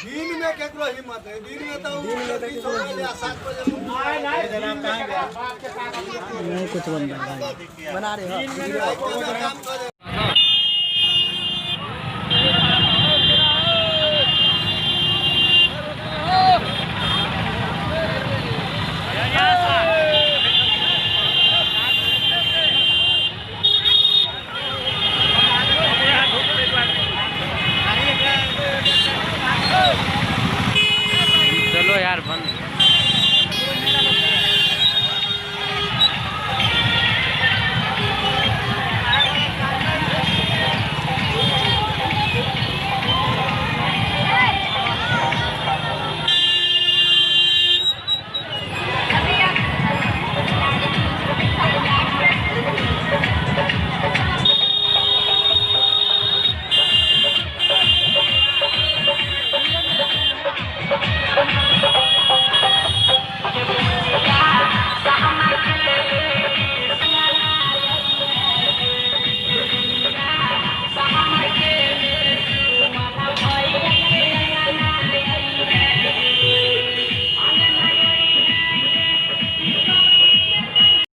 दिन में केकरो हिम्मत है, दिन में तो 7 बजे नहीं कुछ बन रहा है बना रहे हो काम करे